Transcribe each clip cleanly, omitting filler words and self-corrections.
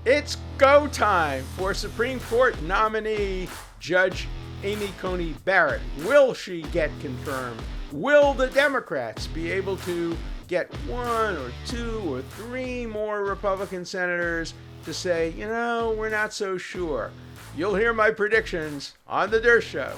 It's go time for Supreme Court nominee Judge Amy Coney Barrett. Will she get confirmed? Will the Democrats be able to get one or two or three more Republican senators to say, we're not so sure? You'll hear my predictions on The Durst Show.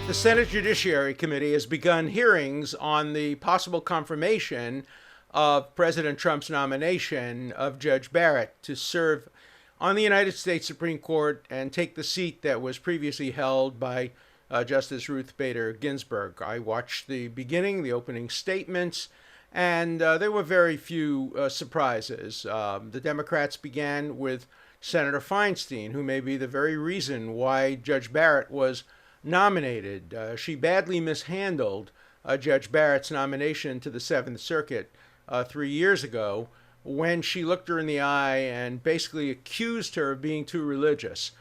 The Senate Judiciary Committee has begun hearings on the possible confirmation of President Trump's nomination of Judge Barrett to serve on the United States Supreme Court and take the seat that was previously held by Justice Ruth Bader Ginsburg. I watched the opening statements, and there were very few surprises. The Democrats began with Senator Feinstein, who may be the very reason why Judge Barrett was nominated. She badly mishandled Judge Barrett's nomination to the Seventh Circuit 3 years ago when she looked her in the eye and basically accused her of being too religious.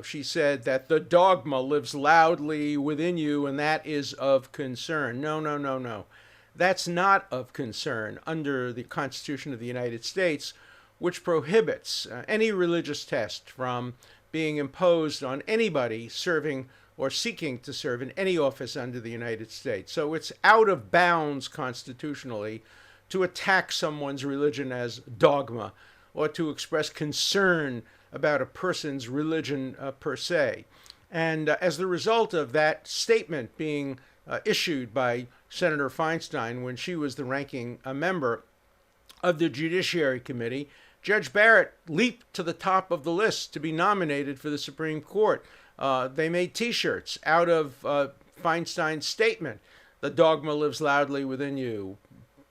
She said that the dogma lives loudly within you and that is of concern. No. That's not of concern under the Constitution of the United States, which prohibits any religious test from being imposed on anybody serving or seeking to serve in any office under the United States. So it's out of bounds constitutionally to attack someone's religion as dogma or to express concern about a person's religion per se. And as the result of that statement being issued by Senator Feinstein when she was the ranking member of the Judiciary Committee, Judge Barrett leaped to the top of the list to be nominated for the Supreme Court. They made T-shirts out of Feinstein's statement, "The dogma lives loudly within you."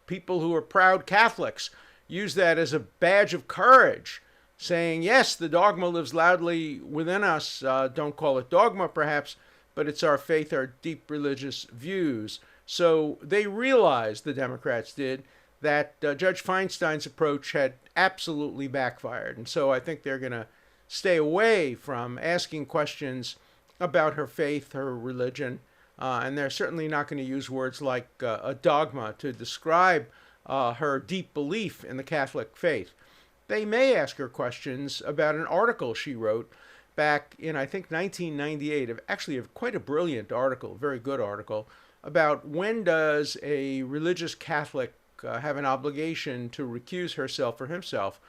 People who are proud Catholics use that as a badge of courage, saying, yes, the dogma lives loudly within us. Don't call it dogma, perhaps, but it's our faith, our deep religious views. So they realized, the Democrats did, that Judge Feinstein's approach had absolutely backfired. And so I think they're going to stay away from asking questions about her faith, her religion, and they're certainly not going to use words like a dogma to describe her deep belief in the Catholic faith. They may ask her questions about an article she wrote back in, I think, 1998, actually quite a brilliant article, very good article, about when does a religious Catholic have an obligation to recuse herself or himself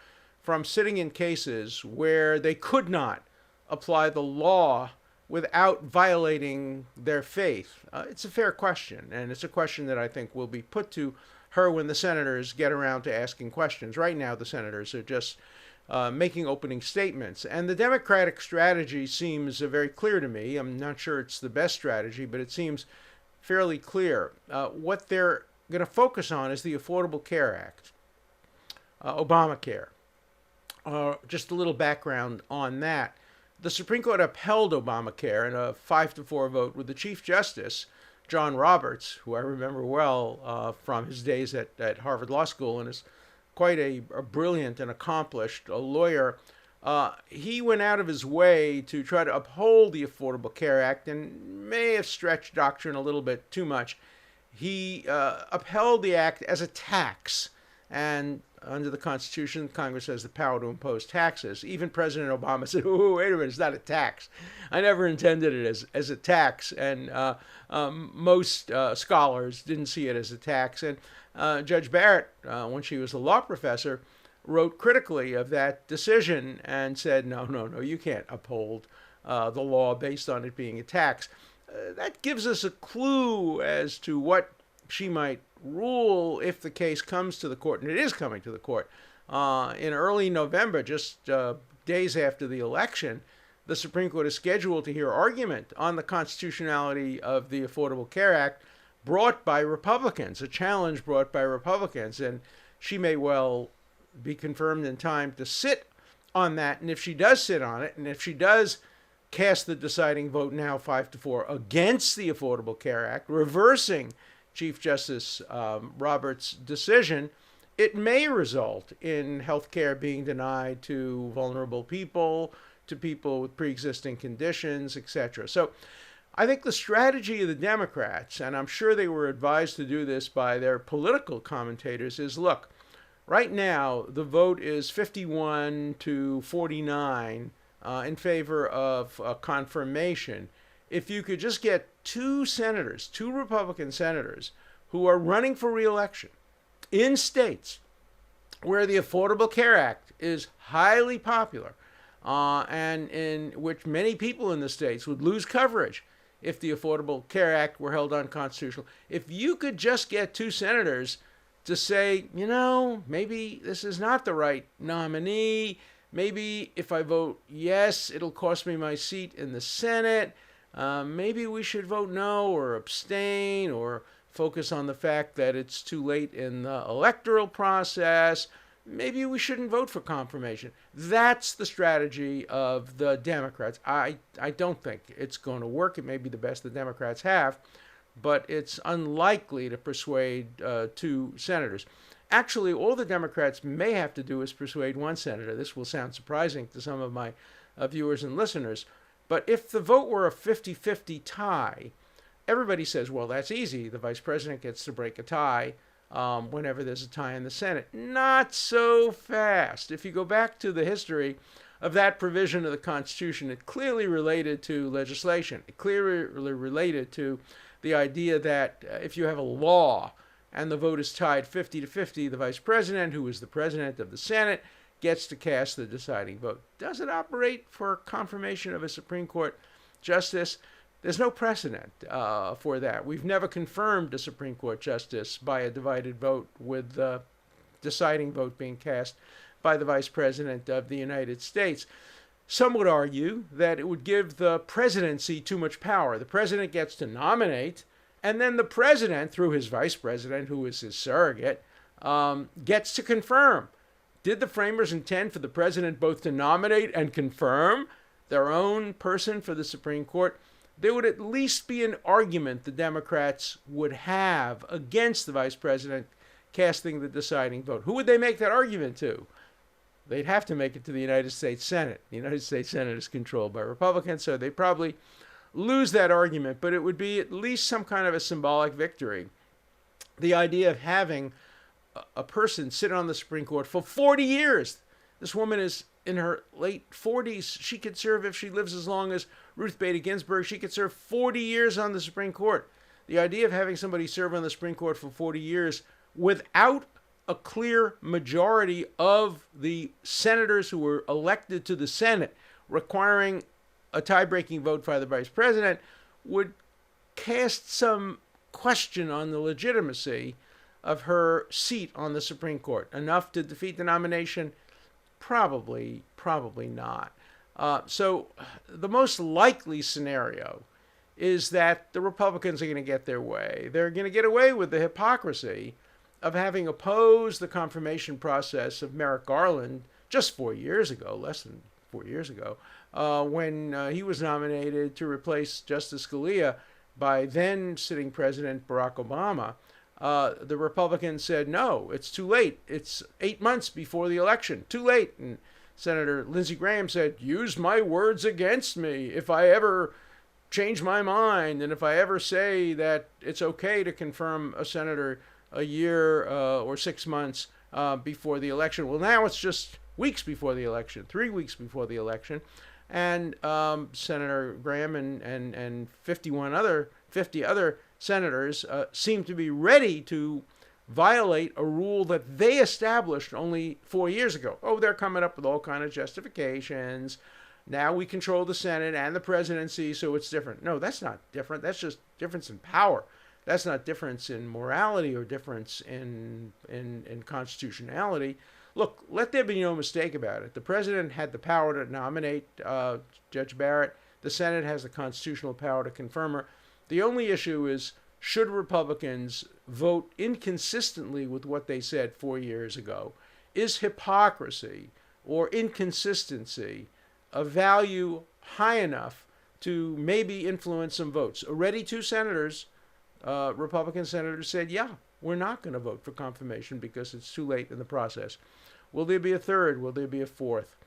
from sitting in cases where they could not apply the law without violating their faith. It's a fair question, and it's a question that I think will be put to her when the senators get around to asking questions. Right now, the senators are just making opening statements, and the Democratic strategy seems very clear to me. I'm not sure it's the best strategy, but it seems fairly clear. What they're going to focus on is the Affordable Care Act, Obamacare. Just a little background on that. The Supreme Court upheld Obamacare in a 5-4 vote with the Chief Justice, John Roberts, who I remember well from his days at Harvard Law School and is quite a brilliant and accomplished lawyer. He went out of his way to try to uphold the Affordable Care Act and may have stretched doctrine a little bit too much. He upheld the act as a tax, and under the Constitution, Congress has the power to impose taxes. Even President Obama said, "Oh, wait a minute, it's not a tax. I never intended it as a tax." And most scholars didn't see it as a tax. And Judge Barrett, when she was a law professor, wrote critically of that decision and said, no, you can't uphold the law based on it being a tax. That gives us a clue as to what she might rule if the case comes to the court, and it is coming to the court. In early November, just days after the election, the Supreme Court is scheduled to hear argument on the constitutionality of the Affordable Care Act brought by Republicans, a challenge brought by Republicans, and she may well be confirmed in time to sit on that. And if she does sit on it, and if she does cast the deciding vote now 5-4 against the Affordable Care Act, reversing Chief Justice Roberts' decision, it may result in health care being denied to vulnerable people, to people with pre-existing conditions, etc. So I think the strategy of the Democrats, and I'm sure they were advised to do this by their political commentators, is look, right now the vote is 51 to 49 in favor of confirmation. If you could just get two senators, two Republican senators, who are running for re-election in states where the Affordable Care Act is highly popular, and in which many people in the states would lose coverage if the Affordable Care Act were held unconstitutional. If you could just get two senators to say, maybe this is not the right nominee, maybe if I vote yes, it'll cost me my seat in the Senate, maybe we should vote no or abstain or focus on the fact that it's too late in the electoral process. Maybe we shouldn't vote for confirmation. That's the strategy of the Democrats. I don't think it's going to work. It may be the best the Democrats have, but it's unlikely to persuade two senators. Actually, all the Democrats may have to do is persuade one senator. This will sound surprising to some of my viewers and listeners, but if the vote were a 50-50 tie, everybody says, well, that's easy. The vice president gets to break a tie whenever there's a tie in the Senate. Not so fast. If you go back to the history of that provision of the Constitution, it clearly related to legislation. It clearly related to the idea that if you have a law and the vote is tied 50 to 50, the vice president, who is the president of the Senate, gets to cast the deciding vote. Does it operate for confirmation of a Supreme Court justice? There's no precedent for that. We've never confirmed a Supreme Court justice by a divided vote, with the deciding vote being cast by the Vice President of the United States. Some would argue that it would give the presidency too much power. The president gets to nominate, and then the president, through his vice president, who is his surrogate, gets to confirm. Did the framers intend for the president both to nominate and confirm their own person for the Supreme Court? There would at least be an argument the Democrats would have against the vice president casting the deciding vote. Who would they make that argument to? They'd have to make it to the United States Senate. The United States Senate is controlled by Republicans, so they'd probably lose that argument, but it would be at least some kind of a symbolic victory. The idea of having a person sit on the Supreme Court for 40 years. This woman is in her late 40s. She could serve, if she lives as long as Ruth Bader Ginsburg, she could serve 40 years on the Supreme Court. The idea of having somebody serve on the Supreme Court for 40 years without a clear majority of the senators who were elected to the Senate requiring a tie-breaking vote by the vice president would cast some question on the legitimacy of her seat on the Supreme Court. Enough to defeat the nomination? Probably not. So the most likely scenario is that the Republicans are going to get their way. They're going to get away with the hypocrisy of having opposed the confirmation process of Merrick Garland just 4 years ago, less than 4 years ago, when he was nominated to replace Justice Scalia by then sitting President Barack Obama. The Republicans said, no, it's too late. It's 8 months before the election. Too late. And Senator Lindsey Graham said, use my words against me if I ever change my mind, and if I ever say that it's okay to confirm a senator a year or 6 months before the election. Well, now it's just weeks before the election, 3 weeks before the election. And Senator Graham and 50 other senators seem to be ready to violate a rule that they established only 4 years ago. Oh, they're coming up with all kinds of justifications. Now we control the Senate and the presidency, so it's different. No, that's not different. That's just difference in power. That's not difference in morality or difference in constitutionality. Look, let there be no mistake about it. The president had the power to nominate Judge Barrett. The Senate has the constitutional power to confirm her. The only issue is, should Republicans vote inconsistently with what they said 4 years ago? Is hypocrisy or inconsistency a value high enough to maybe influence some votes? Already two senators, Republican senators, said, yeah, we're not going to vote for confirmation because it's too late in the process. Will there be a third? Will there be a fourth?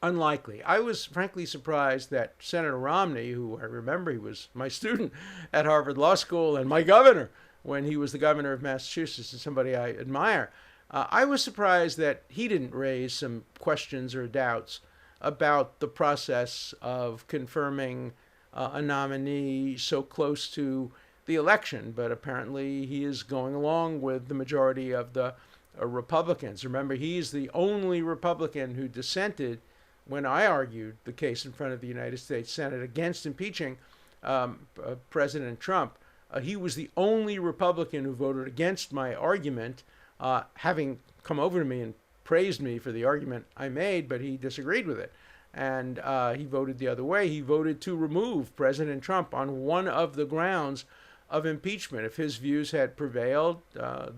unlikely. I was frankly surprised that Senator Romney, who I remember he was my student at Harvard Law School and my governor when he was the governor of Massachusetts, and somebody I admire, I was surprised that he didn't raise some questions or doubts about the process of confirming a nominee so close to the election. But apparently he is going along with the majority of the Republicans. Remember, he's the only Republican who dissented when I argued the case in front of the United States Senate against impeaching President Trump. He was the only Republican who voted against my argument, having come over to me and praised me for the argument I made, but he disagreed with it. And he voted the other way. He voted to remove President Trump on one of the grounds of impeachment. If his views had prevailed,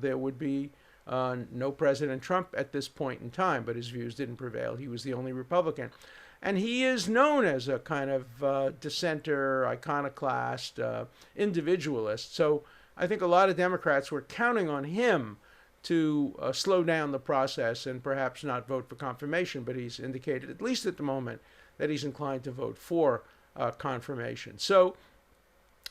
there would be no President Trump at this point in time, but his views didn't prevail. He was the only Republican. And he is known as a kind of dissenter, iconoclast, individualist. So I think a lot of Democrats were counting on him to slow down the process and perhaps not vote for confirmation, but he's indicated, at least at the moment, that he's inclined to vote for confirmation. So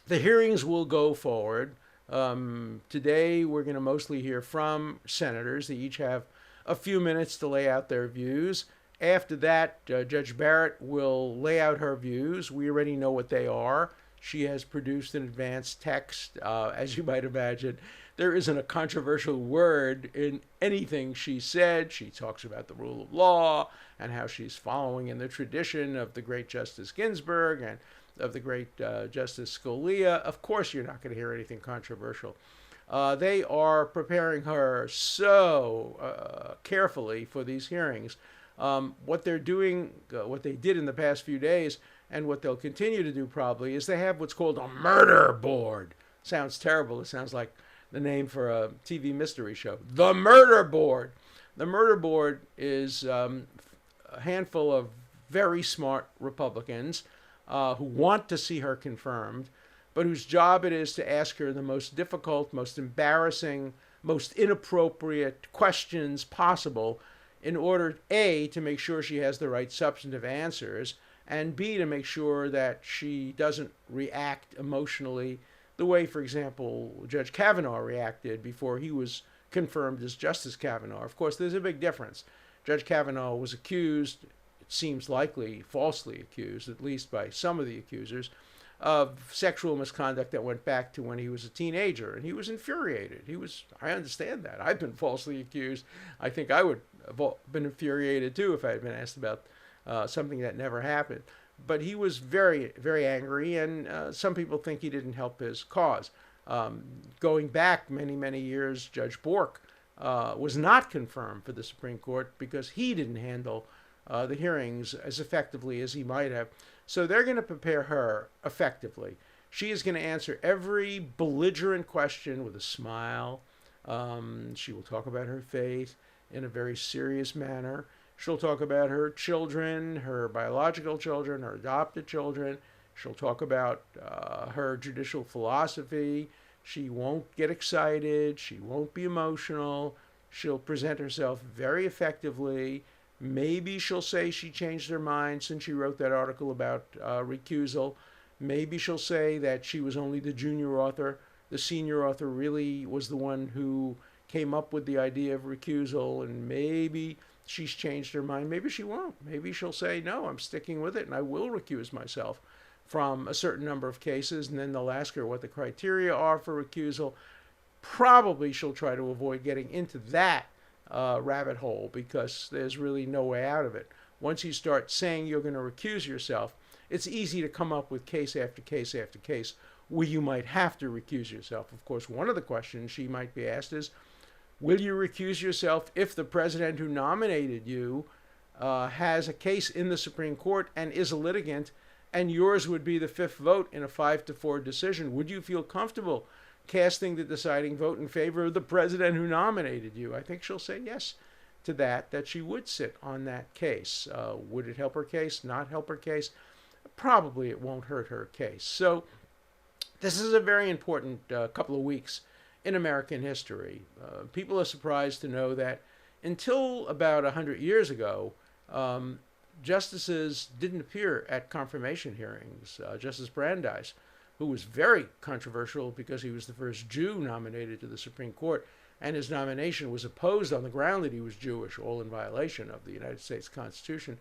the hearings will go forward. Today, we're going to mostly hear from senators. They each have a few minutes to lay out their views. After that, Judge Barrett will lay out her views. We already know what they are. She has produced an advanced text. As you might imagine, there isn't a controversial word in anything she said. She talks about the rule of law and how she's following in the tradition of the great Justice Ginsburg and of the great Justice Scalia. Of course, you're not going to hear anything controversial. They are preparing her so carefully for these hearings. What they're doing, what they did in the past few days, and what they'll continue to do probably, is they have what's called a murder board. Sounds terrible. It sounds like the name for a TV mystery show. The Murder Board. The Murder Board is a handful of very smart Republicans who want to see her confirmed, but whose job it is to ask her the most difficult, most embarrassing, most inappropriate questions possible in order, A, to make sure she has the right substantive answers, and B, to make sure that she doesn't react emotionally the way, for example, Judge Kavanaugh reacted before he was confirmed as Justice Kavanaugh. Of course, there's a big difference. Judge Kavanaugh was accused, it seems likely falsely accused, at least by some of the accusers, of sexual misconduct that went back to when he was a teenager. And he was infuriated. I understand that. I've been falsely accused. I think I would have been infuriated too if I had been asked about something that never happened. But he was very, very angry, and some people think he didn't help his cause. Going back many, many years, Judge Bork was not confirmed for the Supreme Court because he didn't handle the hearings as effectively as he might have. So they're going to prepare her effectively. She is going to answer every belligerent question with a smile. She will talk about her faith in a very serious manner. She'll talk about her children, her biological children, her adopted children. She'll talk about her judicial philosophy. She won't get excited. She won't be emotional. She'll present herself very effectively. Maybe she'll say she changed her mind since she wrote that article about recusal. Maybe she'll say that she was only the junior author. The senior author really was the one who came up with the idea of recusal, and maybe she's changed her mind. Maybe she won't. Maybe she'll say, no, I'm sticking with it, and I will recuse myself from a certain number of cases, and then they'll ask her what the criteria are for recusal. Probably she'll try to avoid getting into that rabbit hole because there's really no way out of it. Once you start saying you're going to recuse yourself, it's easy to come up with case after case after case where you might have to recuse yourself. Of course, one of the questions she might be asked is, will you recuse yourself if the president who nominated you has a case in the Supreme Court and is a litigant, and yours would be the fifth vote in a 5-4 decision? Would you feel comfortable casting the deciding vote in favor of the president who nominated you? I think she'll say yes to that she would sit on that case. Would it help her case? Not help her case? Probably it won't hurt her case. So this is a very important couple of weeks in American history. People are surprised to know that until about 100 years ago, justices didn't appear at confirmation hearings. Justice Brandeis, who was very controversial because he was the first Jew nominated to the Supreme Court, and his nomination was opposed on the ground that he was Jewish, all in violation of the United States Constitution.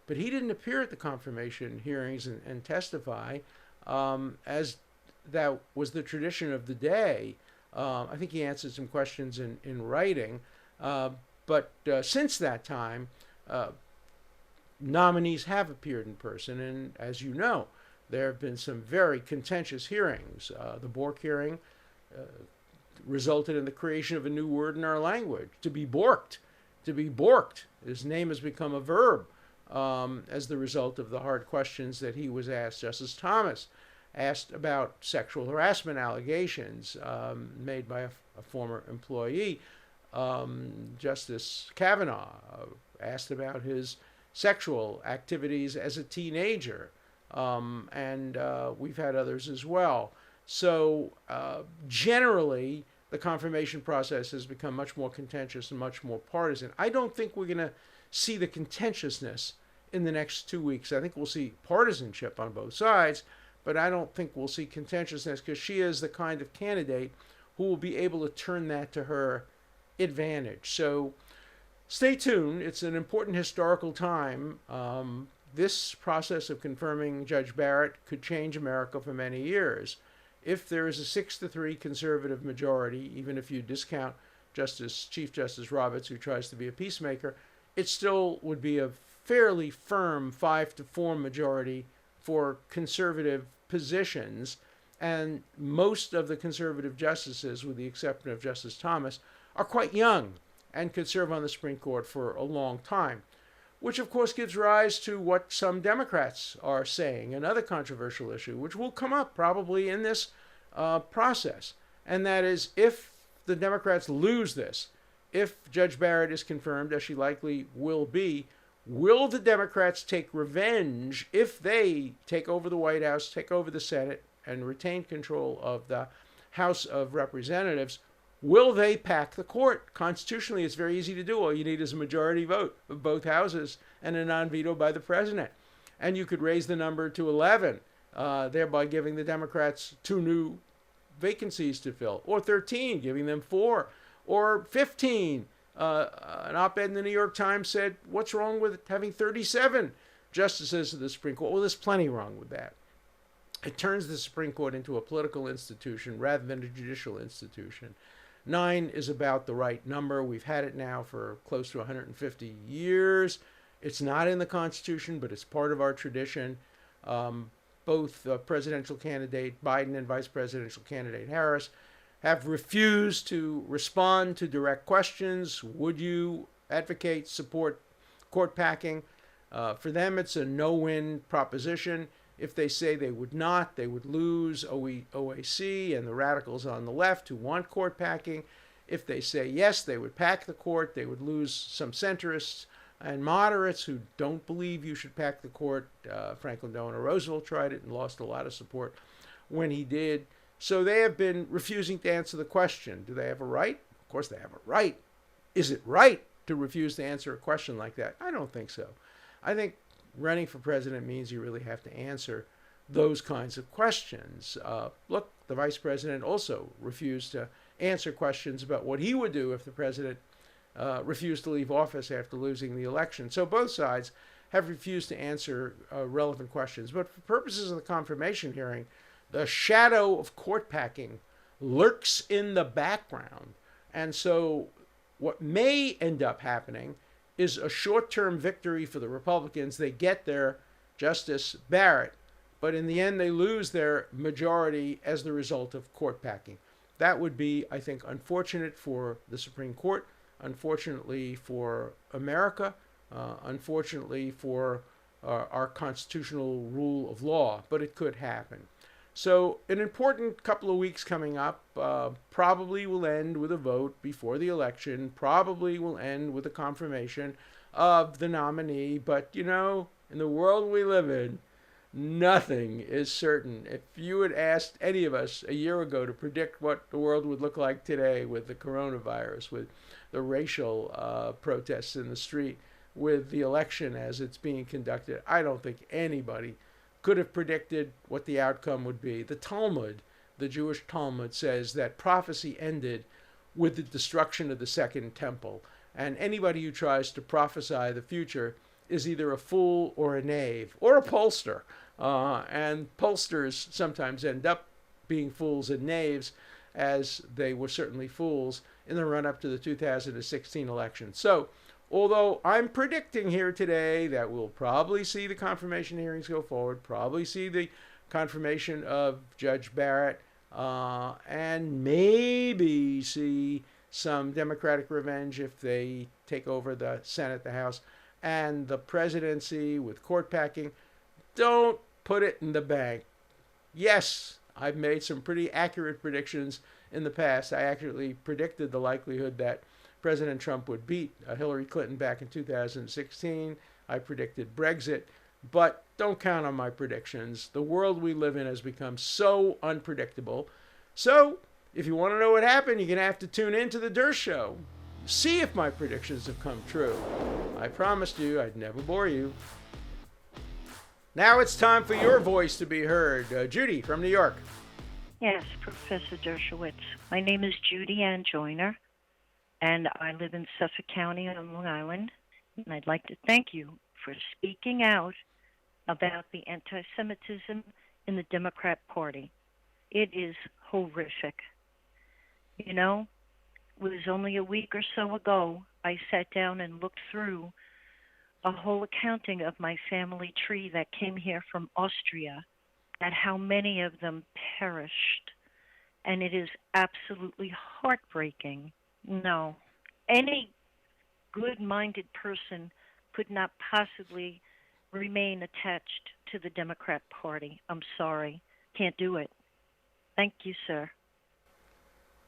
But he didn't appear at the confirmation hearings and testify, as that was the tradition of the day. I think he answered some questions in writing. But since that time, nominees have appeared in person. And as you know, there have been some very contentious hearings. The Bork hearing resulted in the creation of a new word in our language, to be borked. To be borked. His name has become a verb as the result of the hard questions that he was asked. Justice Thomas asked about sexual harassment allegations made by a former employee. Justice Kavanaugh asked about his sexual activities as a teenager, and we've had others as well. So generally, the confirmation process has become much more contentious and much more partisan. I don't think we're going to see the contentiousness in the next 2 weeks. I think we'll see partisanship on both sides, but I don't think we'll see contentiousness, because she is the kind of candidate who will be able to turn that to her advantage. So stay tuned. It's an important historical time. This process of confirming Judge Barrett could change America for many years. If there is a 6-3 conservative majority, even if you discount Chief Justice Roberts, who tries to be a peacemaker, it still would be a fairly firm 5-4 majority for conservative positions. And most of the conservative justices, with the exception of Justice Thomas, are quite young and could serve on the Supreme Court for a long time, which of course gives rise to what some Democrats are saying, another controversial issue, which will come up probably in this process. And that is, if the Democrats lose this, if Judge Barrett is confirmed, as she likely will be, will the Democrats take revenge if they take over the White House, take over the Senate, and retain control of the House of Representatives? Will they pack the court? Constitutionally, it's very easy to do. All you need is a majority vote of both houses and a non-veto by the president. And you could raise the number to 11, thereby giving the Democrats 2 new vacancies to fill, or 13, giving them 4, or 15. An op-ed in the New York Times said, what's wrong with having 37 justices of the Supreme Court? Well, there's plenty wrong with that. It turns the Supreme Court into a political institution rather than a judicial institution. 9 is about the right number. We've had it now for close to 150 years. It's not in the Constitution, but it's part of our tradition. Both presidential candidate Biden and vice presidential candidate Harris have refused to respond to direct questions. Would you advocate, support court packing? For them, it's a no-win proposition. If they say they would not, they would lose OAC and the radicals on the left who want court packing. If they say yes, they would pack the court. They would lose some centrists and moderates who don't believe you should pack the court. Franklin Delano Roosevelt tried it and lost a lot of support when he did. So they have been refusing to answer the question. Do they have a right? Of course they have a right. Is it right to refuse to answer a question like that? I don't think so. I think running for president means you really have to answer those kinds of questions. Look, the vice president also refused to answer questions about what he would do if the president refused to leave office after losing the election. So both sides have refused to answer relevant questions. But for purposes of the confirmation hearing, the shadow of court packing lurks in the background. And so what may end up happening is a short-term victory for the Republicans. They get their Justice Barrett, but in the end they lose their majority as the result of court packing. That would be, I think, unfortunate for the Supreme Court, unfortunately for America, unfortunately for our constitutional rule of law, but it could happen. So an important couple of weeks coming up, probably will end with a vote before the election, probably will end with a confirmation of the nominee. But, you know, in the world we live in, nothing is certain. If you had asked any of us a year ago to predict what the world would look like today with the coronavirus, with the racial protests in the street, with the election as it's being conducted. I don't think anybody could have predicted what the outcome would be. The Talmud, the Jewish Talmud, says that prophecy ended with the destruction of the Second Temple. And anybody who tries to prophesy the future is either a fool or a knave or a pollster. And pollsters sometimes end up being fools and knaves, as they were certainly fools in the run up to the 2016 election. So, although I'm predicting here today that we'll probably see the confirmation hearings go forward, probably see the confirmation of Judge Barrett, and maybe see some Democratic revenge if they take over the Senate, the House, and the presidency with court packing, don't put it in the bank. Yes, I've made some pretty accurate predictions in the past. I accurately predicted the likelihood that President Trump would beat Hillary Clinton back in 2016. I predicted Brexit, but don't count on my predictions. The world we live in has become so unpredictable. So, if you want to know what happened, you're going to have to tune in to the Durst Show. See if my predictions have come true. I promised you I'd never bore you. Now it's time for your voice to be heard. Judy from New York. Yes, Professor Dershowitz. My name is Judy Ann Joyner, and I live in Suffolk County on Long Island. And I'd like to thank you for speaking out about the anti-Semitism in the Democrat Party. It is horrific. You know, it was only a week or so ago I sat down and looked through a whole accounting of my family tree that came here from Austria, at how many of them perished. And it is absolutely heartbreaking. No, any good-minded person could not possibly remain attached to the Democrat Party. I'm sorry. Can't do it. Thank you, sir.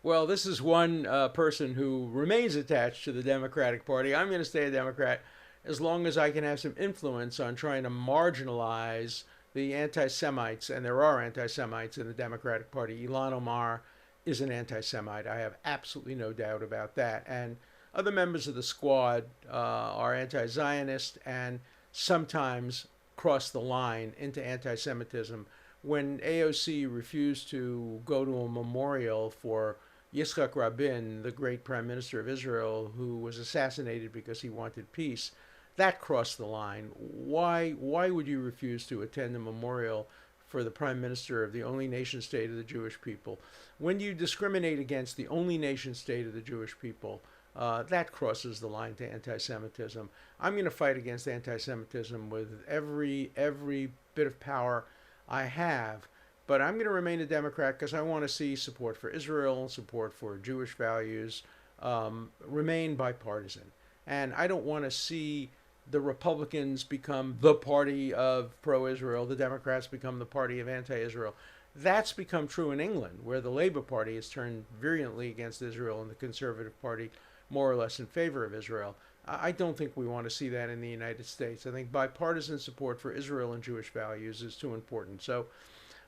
Well, this is one person who remains attached to the Democratic Party. I'm going to stay a Democrat as long as I can have some influence on trying to marginalize the anti-Semites, and there are anti-Semites in the Democratic Party. Ilhan Omar is an anti-Semite. I have absolutely no doubt about that. And other members of the squad are anti-Zionist and sometimes cross the line into anti-Semitism. When AOC refused to go to a memorial for Yitzhak Rabin, the great prime minister of Israel, who was assassinated because he wanted peace, that crossed the line. Why would you refuse to attend a memorial for the prime minister of the only nation state of the Jewish people? When you discriminate against the only nation state of the Jewish people, that crosses the line to anti-Semitism. I'm going to fight against anti-Semitism with every bit of power I have, but I'm going to remain a Democrat because I want to see support for Israel, support for Jewish values, remain bipartisan. And I don't want to see the Republicans become the party of pro-Israel, the Democrats become the party of anti-Israel. That's become true in England, where the Labour Party has turned virulently against Israel and the Conservative Party more or less in favor of Israel. I don't think we want to see that in the United States. I think bipartisan support for Israel and Jewish values is too important. So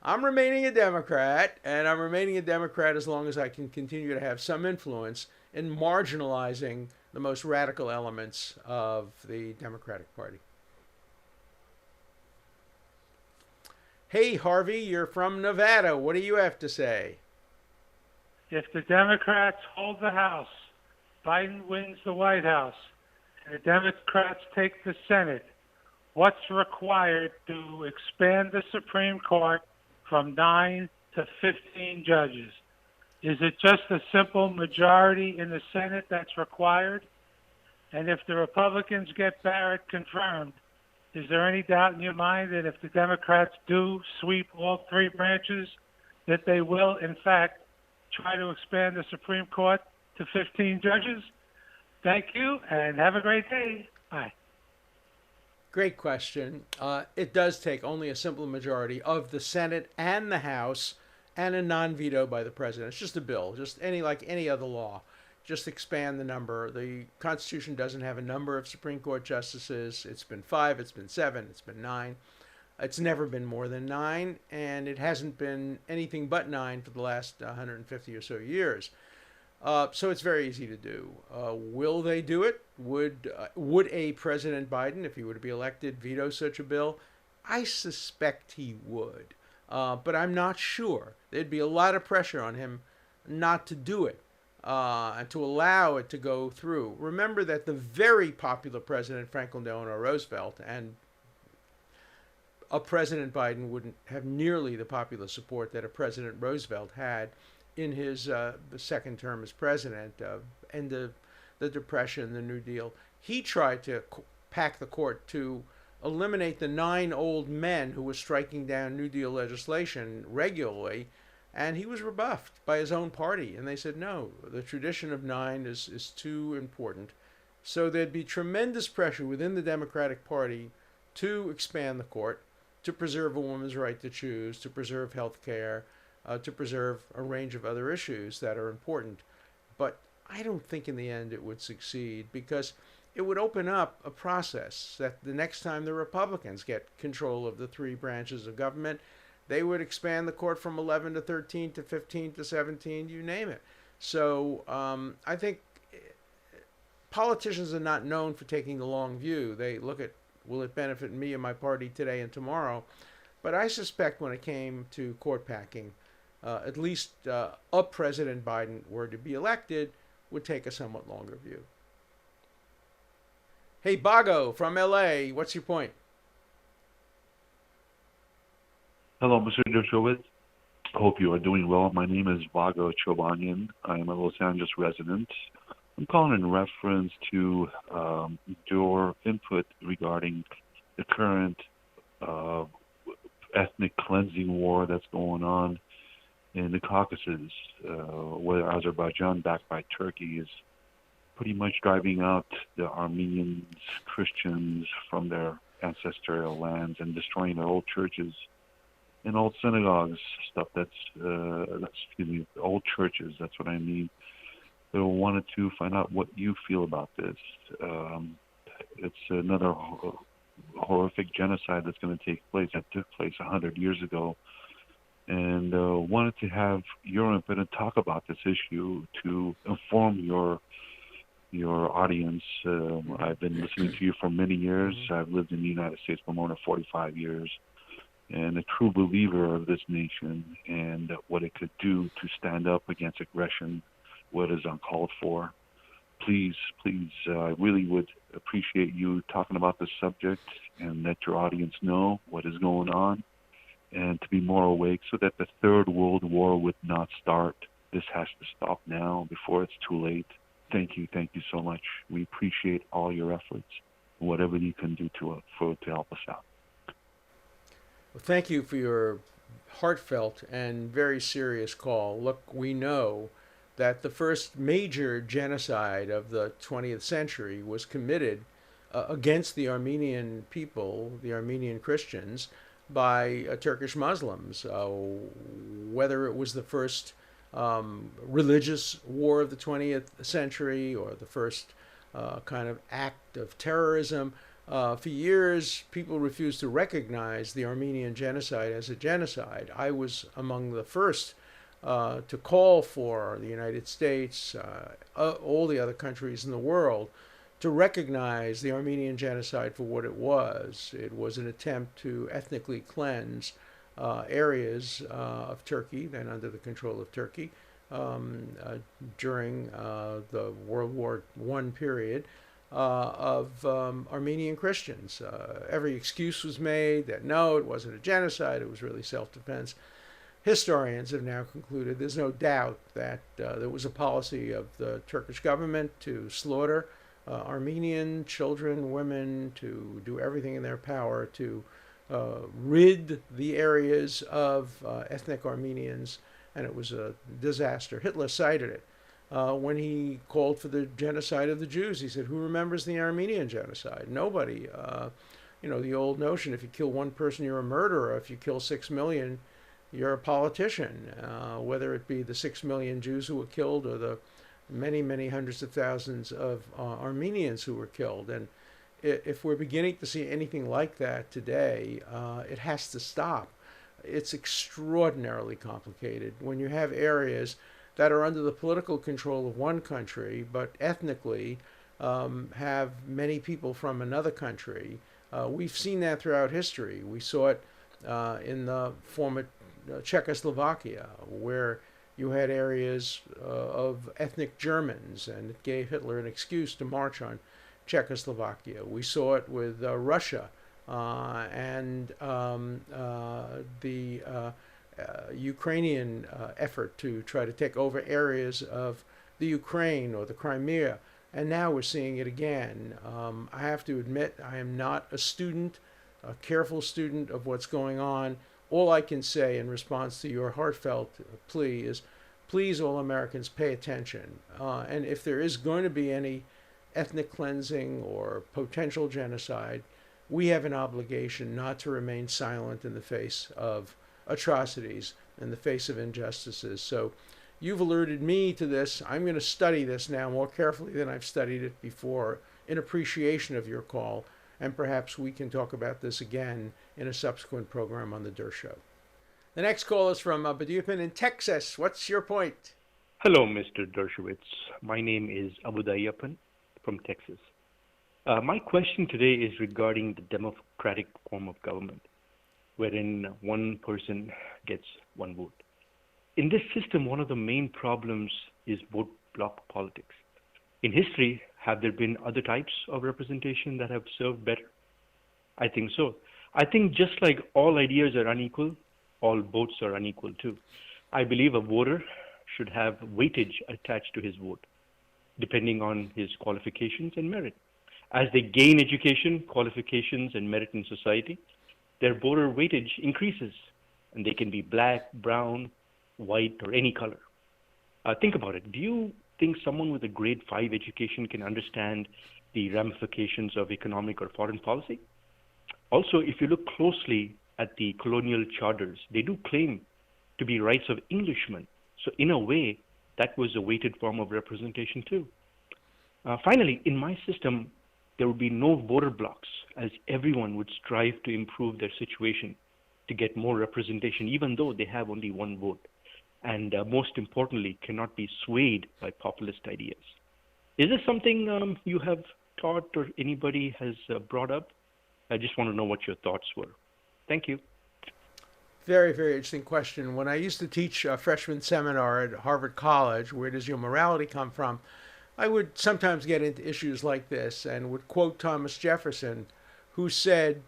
I'm remaining a Democrat, and I'm remaining a Democrat as long as I can continue to have some influence in marginalizing the most radical elements of the Democratic Party. Hey, Harvey, you're from Nevada. What do you have to say? If the Democrats hold the House, Biden wins the White House, and the Democrats take the Senate, what's required to expand the Supreme Court from 9 to 15 judges? Is it just a simple majority in the Senate that's required? And if the Republicans get Barrett confirmed, is there any doubt in your mind that if the Democrats do sweep all three branches, that they will, in fact, try to expand the Supreme Court to 15 judges? Thank you, and have a great day. Bye. Great question. It does take only a simple majority of the Senate and the House and a non-veto by the president. It's just a bill, just like any other law. Just expand the number. The Constitution doesn't have a number of Supreme Court justices. It's been 5, it's been 7, it's been 9. It's never been more than 9, and it hasn't been anything but 9 for the last 150 or so years. So it's very easy to do. Will they do it? Would a President Biden, if he were to be elected, veto such a bill? I suspect he would, but I'm not sure. There'd be a lot of pressure on him not to do it and to allow it to go through. Remember that the very popular President Franklin Delano Roosevelt and a President Biden wouldn't have nearly the popular support that a President Roosevelt had in his the second term as president, end of the Depression, the New Deal. He tried to pack the court to eliminate the 9 old men who were striking down New Deal legislation regularly, and he was rebuffed by his own party. And they said, no, the tradition of 9 is too important. So there'd be tremendous pressure within the Democratic Party to expand the court, to preserve a woman's right to choose, to preserve health care, to preserve a range of other issues that are important. But I don't think in the end it would succeed, because it would open up a process that the next time the Republicans get control of the 3 branches of government, they would expand the court from 11 to 13 to 15 to 17, you name it. So I think politicians are not known for taking the long view. They look at, will it benefit me and my party today and tomorrow? But I suspect when it came to court packing, at least a President Biden were to be elected, would take a somewhat longer view. Hey, Bago from LA, what's your point? Hello, Mr. Dershowitz. Hope you are doing well. My name is Vago Chobanian. I am a Los Angeles resident. I'm calling in reference to your input regarding the current ethnic cleansing war that's going on in the Caucasus, where Azerbaijan, backed by Turkey, is pretty much driving out the Armenians, Christians from their ancestral lands and destroying their old churches and old synagogues, stuff old churches, that's what I mean. So I wanted to find out what you feel about this. It's another horrific genocide that's going to take place, that took place 100 years ago. And wanted to have your input and talk about this issue to inform your audience. I've been listening to you for many years. I've lived in the United States for more than 45 years, and a true believer of this nation and what it could do to stand up against aggression, what is uncalled for. Please, I really would appreciate you talking about this subject and let your audience know what is going on, and to be more awake so that the Third World War would not start. This has to stop now before it's too late. Thank you so much. We appreciate all your efforts, whatever you can do to help us out. Well, thank you for your heartfelt and very serious call. Look, we know that the first major genocide of the 20th century was committed against the Armenian people, the Armenian Christians, by Turkish Muslims. Whether it was the first religious war of the 20th century or the first kind of act of terrorism, for years people refused to recognize the Armenian genocide as a genocide. I was among the first to call for the United States, all the other countries in the world, to recognize the Armenian genocide for what it was. It was an attempt to ethnically cleanse areas of Turkey, then under the control of Turkey, during the World War I period, of Armenian Christians. Every excuse was made that no, it wasn't a genocide, it was really self-defense. Historians have now concluded there's no doubt that there was a policy of the Turkish government to slaughter Armenian children, women, to do everything in their power to rid the areas of ethnic Armenians, and it was a disaster. Hitler cited it when he called for the genocide of the Jews. He said, who remembers the Armenian genocide? Nobody. The old notion, if you kill one person, you're a murderer. If you kill 6 million, you're a politician. Whether it be the 6 million Jews who were killed or the many, many hundreds of thousands of Armenians who were killed. And if we're beginning to see anything like that today, it has to stop. It's extraordinarily complicated when you have areas that are under the political control of one country, but ethnically have many people from another country. We've seen that throughout history. We saw it in the former Czechoslovakia, where you had areas of ethnic Germans, and it gave Hitler an excuse to march on Czechoslovakia. We saw it with Russia and the Ukrainian effort to try to take over areas of the Ukraine or the Crimea. And now we're seeing it again. I have to admit, I am not a student, a careful student of what's going on. All I can say in response to your heartfelt plea is, please, all Americans, pay attention. And if there is going to be any ethnic cleansing or potential genocide, we have an obligation not to remain silent in the face of atrocities, in the face of injustices. So you've alerted me to this. I'm going to study this now more carefully than I've studied it before in appreciation of your call, and perhaps we can talk about this again in a subsequent program on The Der Show. The next call is from Baduyapin in Texas. What's your point? Hello, Mr. Dershowitz. My name is Abudayappan from Texas. My question today is regarding the democratic form of government, wherein one person gets one vote. In this system, one of the main problems is vote block politics. In history, have there been other types of representation that have served better? I think so. I think just like all ideas are unequal, all votes are unequal too. I believe a voter should have weightage attached to his vote, depending on his qualifications and merit. As they gain education, qualifications, and merit in society, their voter weightage increases, and they can be black, brown, white, or any color. Think about it. Do you think someone with a grade 5 education can understand the ramifications of economic or foreign policy? Also, if you look closely at the colonial charters, they do claim to be rights of Englishmen. So in a way, that was a weighted form of representation too. Finally, in my system, there would be no voter blocks, as everyone would strive to improve their situation to get more representation, even though they have only one vote, and most importantly, cannot be swayed by populist ideas. Is this something you have taught or anybody has brought up? I just want to know what your thoughts were. Thank you. Very, very interesting question. When I used to teach a freshman seminar at Harvard College, Where Does Your Morality Come From?, I would sometimes get into issues like this and would quote Thomas Jefferson, who said,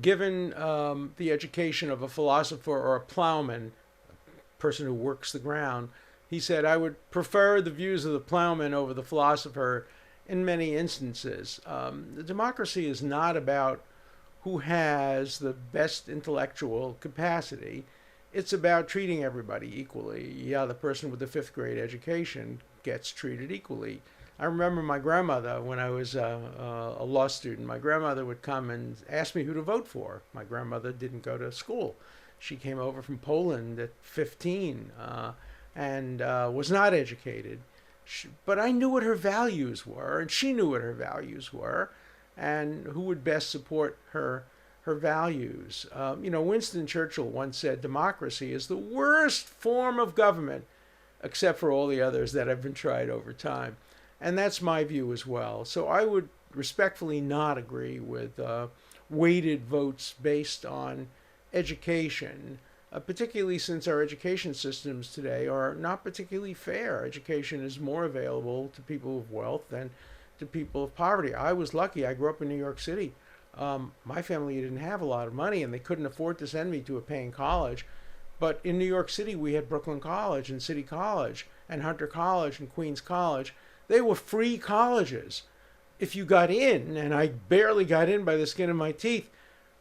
given the education of a philosopher or a plowman, a person who works the ground, he said, I would prefer the views of the plowman over the philosopher in many instances. The democracy is not about who has the best intellectual capacity. It's about treating everybody equally. Yeah, the person with the 5th grade education gets treated equally. I remember my grandmother, when I was a law student, my grandmother would come and ask me who to vote for. My grandmother didn't go to school. She came over from Poland at 15 and was not educated. But I knew what her values were, and she knew what her values were, and who would best support her values. Winston Churchill once said, democracy is the worst form of government, except for all the others that have been tried over time. And that's my view as well. So I would respectfully not agree with weighted votes based on education, particularly since our education systems today are not particularly fair. Education is more available to people of wealth than to people of poverty. I was lucky. I grew up in New York City. My family didn't have a lot of money, and they couldn't afford to send me to a paying college. But in New York City, we had Brooklyn College and City College and Hunter College and Queens College. They were free colleges. If you got in, and I barely got in by the skin of my teeth,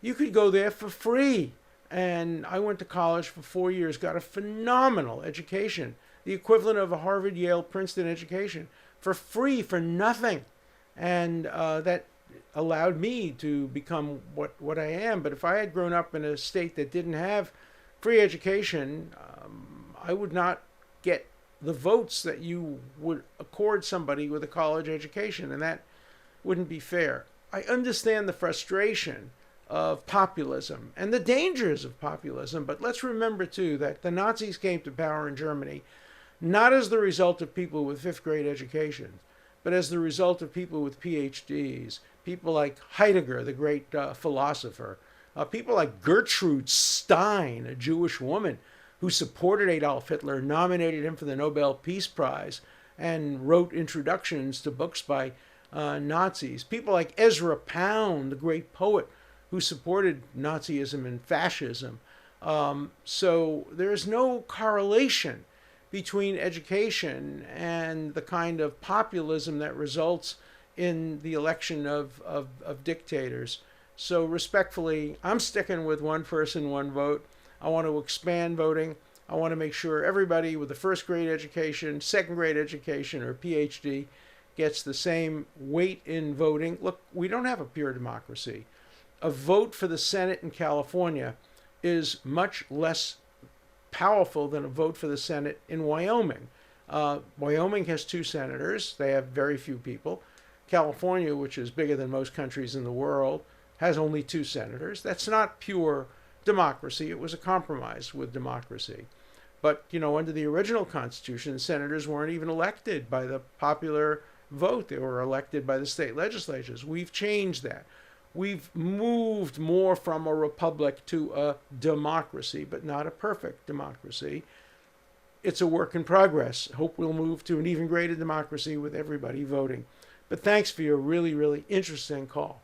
you could go there for free. And I went to college for 4 years, got a phenomenal education, the equivalent of a Harvard, Yale, Princeton education, for free, for nothing. And that allowed me to become what I am. But if I had grown up in a state that didn't have free education, I would not get the votes that you would accord somebody with a college education, and that wouldn't be fair. I understand the frustration of populism and the dangers of populism, but let's remember too that the Nazis came to power in Germany not as the result of people with fifth grade education, but as the result of people with PhDs, people like Heidegger, the great philosopher, people like Gertrude Stein, a Jewish woman who supported Adolf Hitler, nominated him for the Nobel Peace Prize, and wrote introductions to books by Nazis. People like Ezra Pound, the great poet who supported Nazism and fascism. So there's no correlation between education and the kind of populism that results in the election of dictators. So respectfully, I'm sticking with one person, one vote. I want to expand voting. I want to make sure everybody with a first grade education, second grade education, or PhD gets the same weight in voting. Look, we don't have a pure democracy. A vote for the Senate in California is much less powerful than a vote for the Senate in Wyoming. Wyoming has 2 senators. They have very few people. California, which is bigger than most countries in the world, has only 2 senators. That's not pure democracy. It was a compromise with democracy. But, under the original Constitution, senators weren't even elected by the popular vote. They were elected by the state legislatures. We've changed that. We've moved more from a republic to a democracy, but not a perfect democracy. It's a work in progress. Hope we'll move to an even greater democracy with everybody voting. But thanks for your really, really interesting call.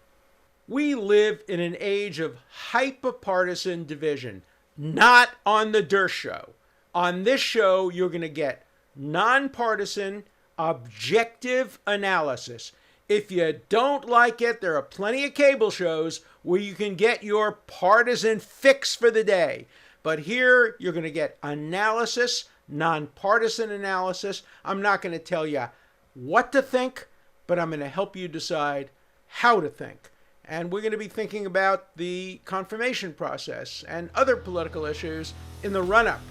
We live in an age of hyper-partisan division, not on the Der Show. On this show, you're going to get nonpartisan, objective analysis. If you don't like it, there are plenty of cable shows where you can get your partisan fix for the day. But here, you're going to get analysis, nonpartisan analysis. I'm not going to tell you what to think, but I'm going to help you decide how to think. And we're going to be thinking about the confirmation process and other political issues in the run-up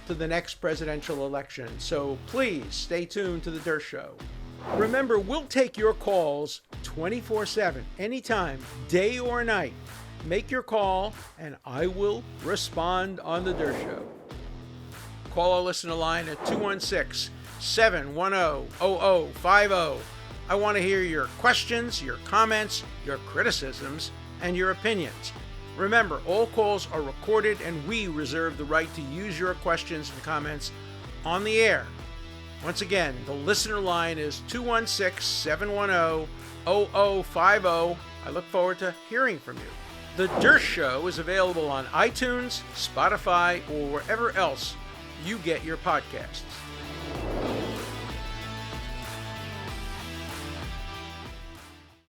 to the next presidential election. So please stay tuned to The Der Show. Remember, we'll take your calls 24/7, anytime, day or night. Make your call, and I will respond on The Der Show. Call our listener line at 216-710-0050. I want to hear your questions, your comments, your criticisms, and your opinions. Remember, all calls are recorded, and we reserve the right to use your questions and comments on the air. Once again, the listener line is 216-710-0050. I look forward to hearing from you. The Der Show is available on iTunes, Spotify, or wherever else you get your podcasts.